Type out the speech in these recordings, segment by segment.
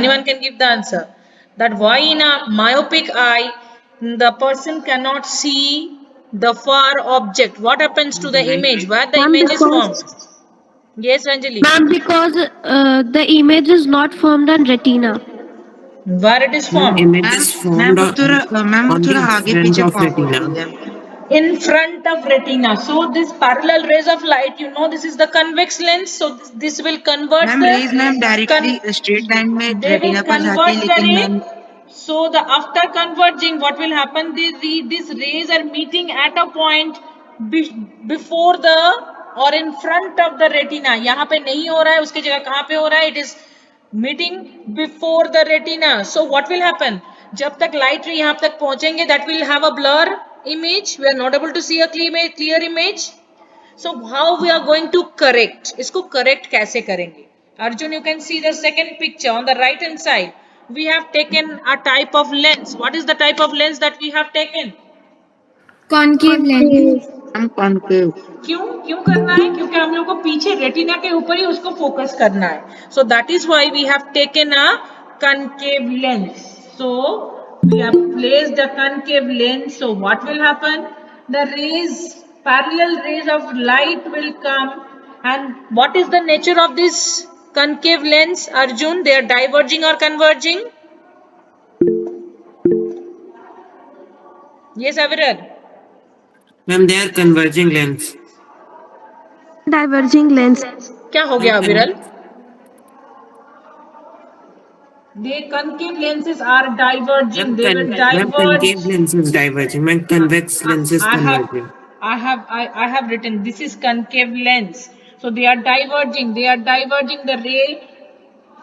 Anyone can give the answer. That why in a myopic eye the person cannot see the far object. What happens to the image? Where the Ma'am, image is formed? because Yes, Anjali. ma'am, because the image is not formed on retina. Where it is Ma'am, formed? image is formed ma'am on थोड़ा the आगे front पीछे of कहाँ बोल retina. रही है? In front of retina. So this parallel rays of light, you know, this is the convex lens. So this will convert ma'am rays ma'am directly the straight line में they will retina पर जाती है, convert the लेकिन ray. Ma'am So the after converging, what will happen? These rays are meeting at a point before the or in front of the retina. यहाँ पे नहीं हो रहा है, उसकी जगह कहाँ पे हो रहा है? It is meeting before the retina. So what will happen? जब तक light ray यहाँ तक पहुँचेंगे, that will have a blur image. We are not able to see a clear image. So how we are going to correct? इसको correct कैसे करेंगे? Arjun, you can see the second picture on the right hand side. We have taken a type of lens. What is the type of lens that we have taken? Concave lens. Ma'am concave क्यों क्यों करना है? क्योंकि हम लोग को पीछे retina के ऊपर ही उसको फोकस करना है. So that is why we have taken a concave lens. So we have placed a concave lens. So what will happen? The rays, parallel rays of light will come. And what is the nature of this concave lens, Arjun? They are diverging or converging? Yes, Aviral. Ma'am, they are converging lens. Diverging lens. क्या हो गया Ma'am, अविरल? The concave lenses are diverging. They will ma'am, concave diverge. lens is diverging. Ma'am, convex lens is I have, converging. I have written this is concave lens. So they are diverging. They are diverging the ray.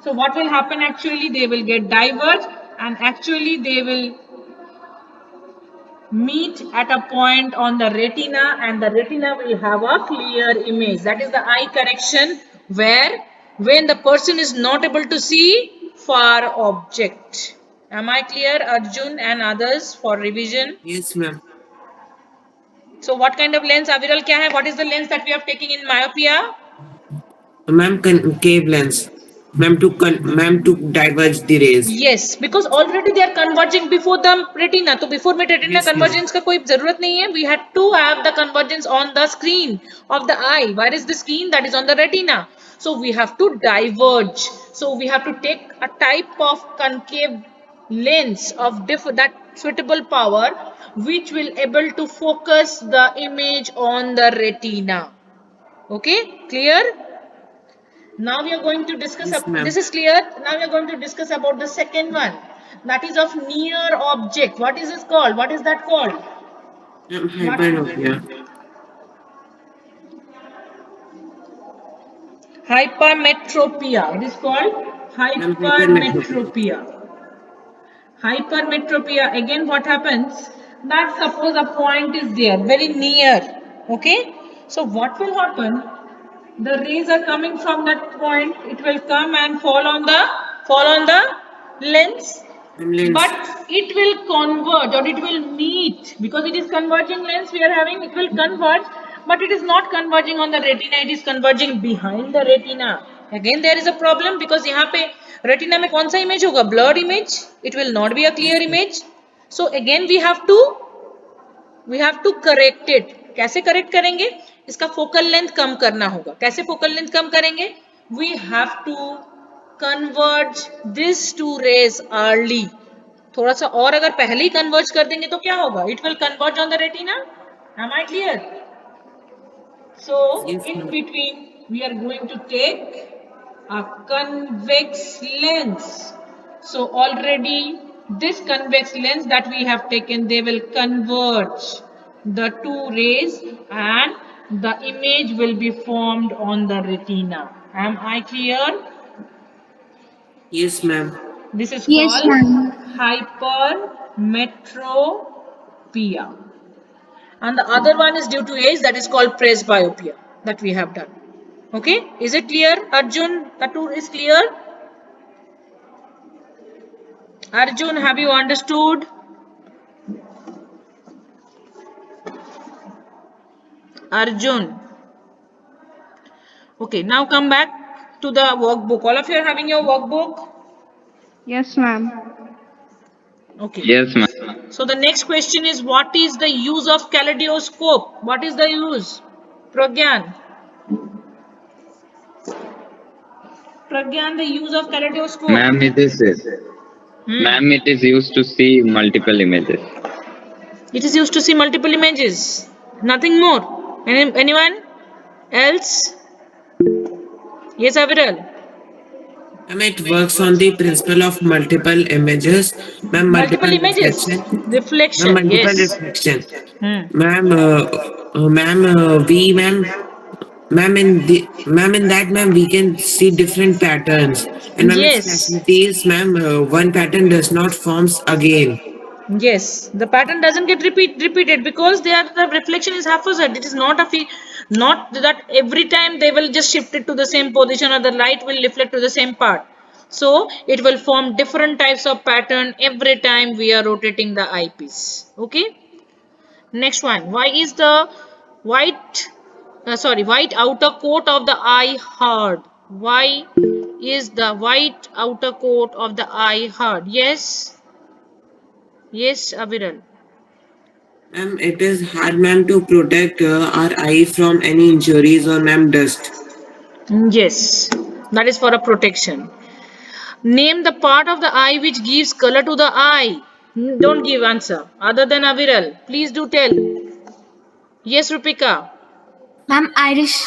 So what will happen actually? They will get diverged and actually they will meet at a point on the retina and the retina will have a clear image. That is the eye correction where when the person is not able to see far object. Am I clear, Arjun and others, for revision? Yes, ma'am. So what kind of lens, Aviral, kya hai? What is the lens that we have taken in myopia? Ma'am, concave lens. Ma'am, to diverge the rays. Yes, because already they are converging before the retina. So before में retina Yes, ma'am. convergence का कोई जरूरत नहीं है. We had to have the convergence on the screen of the eye. Where is the screen? That is on the retina. So we have to diverge. So we have to take a type of concave lens of that suitable power which will able to focus the image on the retina. Okay, clear? Now we are going to discuss, Yes, ma'am. this is clear. Now we are going to discuss about the second one. That is of near object. What is this called? What is that called? Ma'am, hyperopia. Hypermetropia. It is called Ma'am, hypermetropia. hypermetropia. Hypermetropia. Again, what happens? That suppose a point is there, very near. Okay. So what will happen? The rays are coming from that point. It will come and fall on the lens. Ma'am, lens. But it will converge or it will meet because it is converging lens we are having. It will converge, but it is not converging on the retina. It is converging behind the retina. Again, there is a problem because यहाँ पे retina में कौन सा image होगा? Blurred image. It will not be a clear Yes, ma'am. image. So again we have to correct it. कैसे correct करेंगे? इसका focal length कम करना होगा. कैसे focal length कम करेंगे? We have to converge these two rays early. थोड़ा सा और अगर पहले ही converge कर देंगे तो क्या होगा? It will converge on the retina. Am I clear? So Yes, in ma'am. between we are going to take a convex lens. So already this convex lens that we have taken, they will converge the two rays and the image will be formed on the retina. Am I clear? Yes, ma'am. This is Yes, called ma'am. hypermetropia. And the other one is due to age, that is called presbyopia that we have done. Okay, is it clear, Arjun? The two is clear? Arjun, have you understood? Arjun. Okay, now come back to the workbook. All of you are having your workbook? Yes, ma'am. Okay. Yes, ma'am. So the next question is, what is the use of Calideoscope? What is the use? Pragyan. Pragyan, the use of Calideoscope. Ma'am, Hmm. ma'am, it is used to see multiple images. It is used to see multiple images. Nothing more. Anyone else? Yes, Aviral. Ma'am, it works on the principle of multiple images. Ma'am, Multiple multiple images. reflection. Ma'am, Reflection. multiple Yes. reflection. Hmm. Ma'am, ma'am, in that, ma'am, we can see different patterns. And ma'am, its Yes. specialty is, ma'am, one pattern does not forms again. Yes, the pattern doesn't get repeated because the reflection is haphazard. It is not not that every time they will just shift it to the same position or the light will reflect to the same part. So it will form different types of pattern every time we are rotating the eyepiece. Okay. Next one. Why is the white white outer coat of the eye hard? Why is the white outer coat of the eye hard? Yes. Yes, Aviral. Ma'am, it is hard, ma'am, to protect our eye from any injuries or, ma'am, dust. Yes, that is for a protection. Name the part of the eye which gives color to the eye. Don't give answer. Other than Aviral, please do tell. Yes, Rupika. Ma'am, Irish.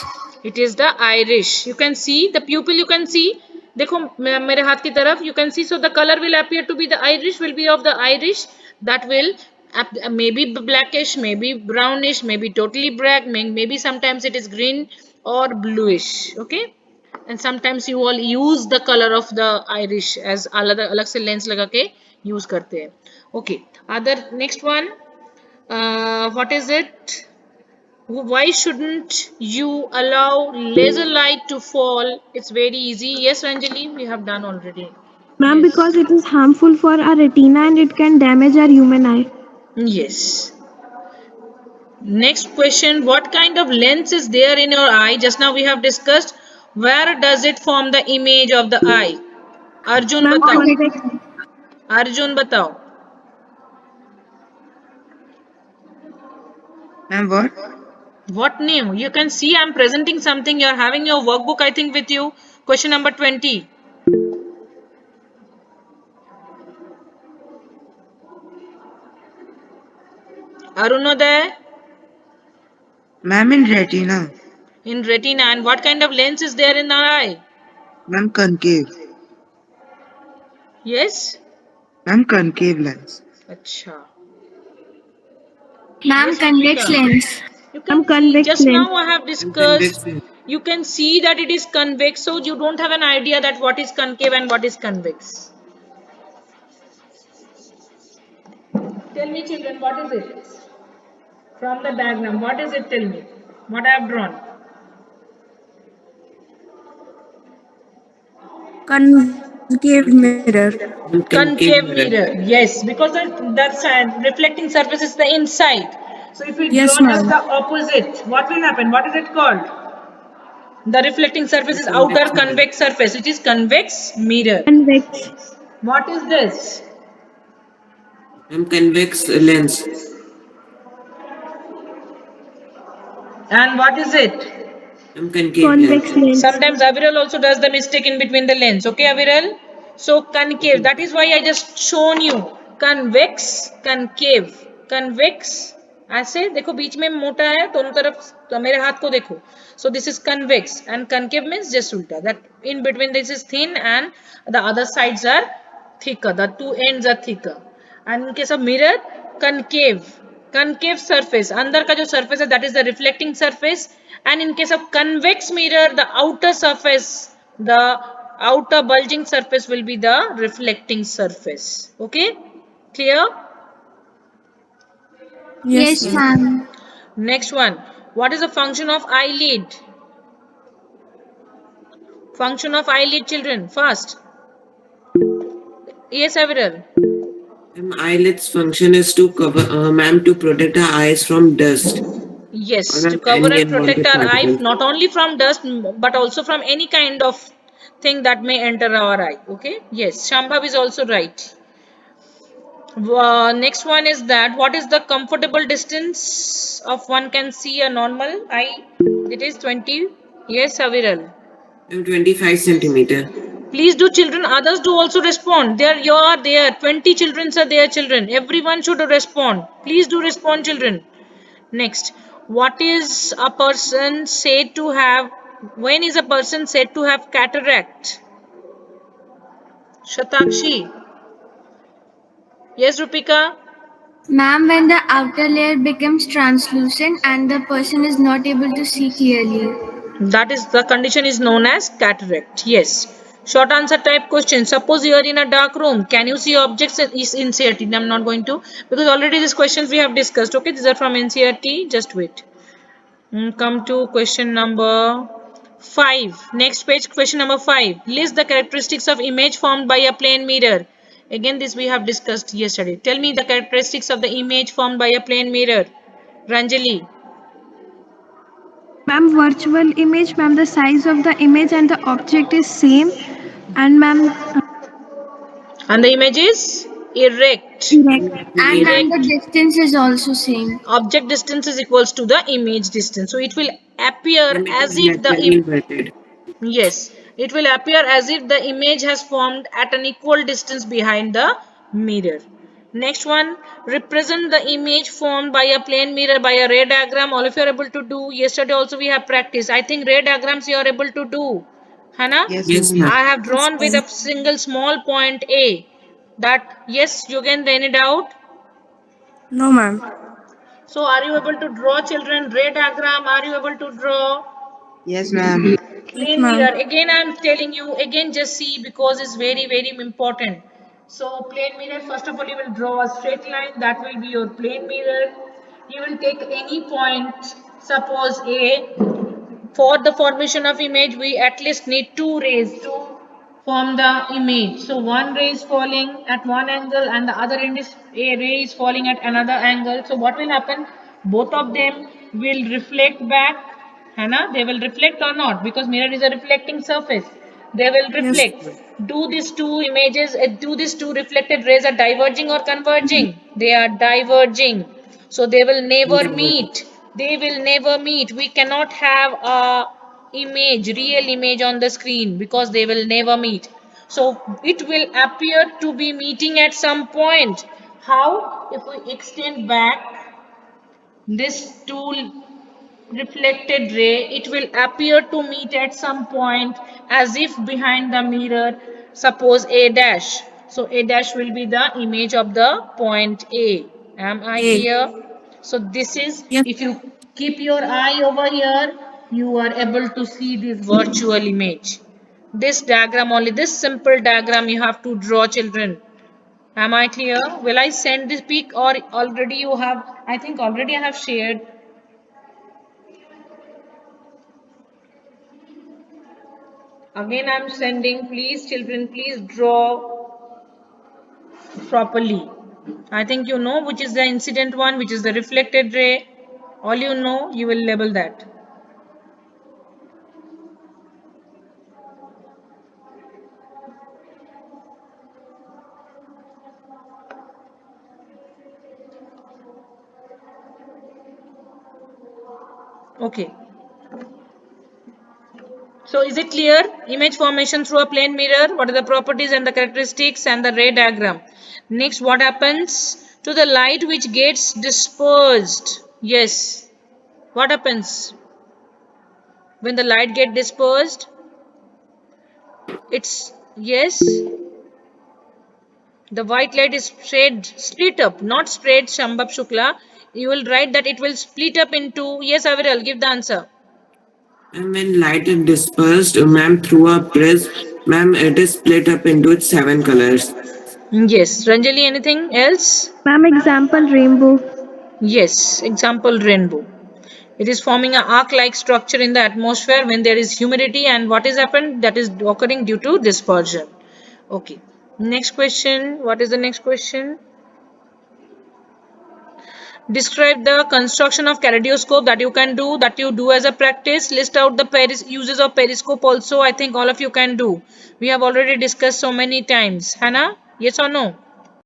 It is the iris. You can see the pupil. You can see. देखो मेरे हाथ की तरफ. You can see. So the color will appear to be the iris. Will be of the iris. That will maybe blackish, maybe brownish, maybe totally black. Maybe sometimes it is green or bluish. Okay. And sometimes you all use the color of the iris as अलग अलग से lens लगा के use करते हैं. Okay. Other next one. What is it? Why shouldn't you allow laser light to fall? It's very easy. Yes, Ranjali, we have done already. Ma'am, Yes. because it is harmful for our retina and it can damage our human eye. Yes. Next question. What kind of lens is there in your eye? Just now we have discussed. Where does it form the image of the eye? Arjun Ma'am, batao. Orbit. convex. Arjun batao. Ma'am, what? What name? You can see I'm presenting something. You're having your workbook, I think, with you. Question number 20. Arunodaya. Ma'am, in retina. In retina. And what kind of lens is there in our eye? Ma'am, concave. Yes? Ma'am, concave lens. Acha. Ma'am, Yes, convex Ritika. lens. You Ma'am, can see, convex just lens. now I have And convex discussed, lens. you can see that it is convex, so you don't have an idea that what is concave and what is convex. Tell me, children, what is it? From the diagram, what is it? Tell me. What I have drawn. Concave mirror. And concave Concave mirror. mirror. Yes, because that side reflecting surface is the inside. So if we Yes, draw just ma'am. the opposite, what will happen? What is it called? The reflecting surface And is outer convex mirror. convex surface. It is convex mirror. Convex. What is this? And convex lens. And what is it? And concave Convex lens. lens. Sometimes Aviral also does the mistake in between the lens. Okay, Aviral? So concave. Okay. That is why I just shown you. Convex, concave. Convex. ऐसे देखो बीच में मोटा है दोनों तरफ तो मेरे हाथ को देखो. So this is convex and concave means just ulta. That in between this is thin and the other sides are thicker. The two ends are thicker. And in case of mirror, concave. Concave surface. अंदर का जो surface है that is the reflecting surface. And in case of convex mirror, the outer surface, the outer bulging surface will be the reflecting surface. Okay? Clear? Yes, Yes, ma'am. ma'am. Next one. What is the function of eyelid? Function of eyelid, children. Fast. Yes, Aviral. Eyelid's function is to cover, ma'am, to protect our eyes from dust or Yes, to ma'am, cover any and protect unwanted our eye particles. not only from dust but also from any kind of thing that may enter our eye. Okay, yes, Shambhav is also right. Next one is that what is the comfortable distance of one can see a normal eye? It is 20. Yes, Aviral. 25 centimeter. Please do, children. Others do also respond. There you are there. 20 children are there, children. Everyone should respond. Please do respond, children. Next, what is a person said to have? When is a person said to have cataract? Shatakshi. Yes, Rupika. Ma'am, when the outer layer becomes translucent and the person is not able to see clearly. That is the condition is known as cataract. Yes. Short answer type question. Suppose you are in a dark room. Can you see objects? Is NCERT. I'm not going to because already these questions we have discussed. Okay, these are from NCERT. Just wait. Come to question number 5. Next page, question number 5. List the characteristics of image formed by a plane mirror. Again, this we have discussed yesterday. Tell me the characteristics of the image formed by a plane mirror. Ranjali. Ma'am, virtual image, ma'am, the size of the image and the object is same. And ma'am, And the image is erect. erect. And ma'am, the Erect. distance is also same. Object distance is equals to the image distance. So it will appear Ma'am, it as is if laterally the inverted. yes, it will appear as if the image has formed at an equal distance behind the mirror. Next one, represent the image formed by a plane mirror by a ray diagram. All of you are able to do. Yesterday also we have practiced. I think ray diagrams you are able to do. Hannah? Yes, Yes, ma'am. ma'am. I have drawn with a single small point A. That yes, you can then it out. No, ma'am. So are you able to draw, children, ray diagram? Are you able to draw Yes, ma'am. Yes, plane ma'am. mirror? Again, I am telling you, again just see because it's very, very important. So plane mirror, first of all, you will draw a straight line. That will be your plane mirror. You will take any point, suppose A. For the formation of image, we at least need two rays to form the image. So one ray is falling at one angle and the other end is a ray is falling at another angle. So what will happen? Both of them will reflect back. Hannah, they will reflect or not because mirror is a reflecting surface. They will Yes. reflect. Do these two images, do these two reflected rays are diverging or converging? They are diverging. So they will never meet. They will never meet. We cannot have a image, real image on the screen because they will never meet. So it will appear to be meeting at some point. How? If we extend back this tool reflected ray, it will appear to meet at some point as if behind the mirror, suppose A dash. So A dash will be the image of the point A. Am I A. clear? So this is, Yes. if you keep your eye over here, you are able to see this virtual image. This diagram only, this simple diagram you have to draw, children. Am I clear? Will I send this pic or already you have, I think already I have shared. Again, I'm sending. Please, children, please draw properly. I think you know which is the incident one, which is the reflected ray. All you know, you will label that. Okay. So, is it clear? Image formation through a plane mirror. What are the properties and the characteristics and the ray diagram? Next, what happens to the light which gets dispersed? Yes. What happens when the light get dispersed? It's yes. The white light is split up, not spread, Shambhav Shukla. You will write that it will split up into, yes, Aviral, give the answer. And when light is dispersed, ma'am, through a prism, ma'am, it is split up into its 7 colors. Yes, Ranjali, anything else? Ma'am, example rainbow. Yes, example rainbow. It is forming an arc-like structure in the atmosphere when there is humidity and what is happened? That is occurring due to dispersion. Okay. Next question. What is the next question? Describe the construction of Calideoscope that you can do, that you do as a practice. List out the uses of periscope also. I think all of you can do. We have already discussed so many times. Hannah, yes or no?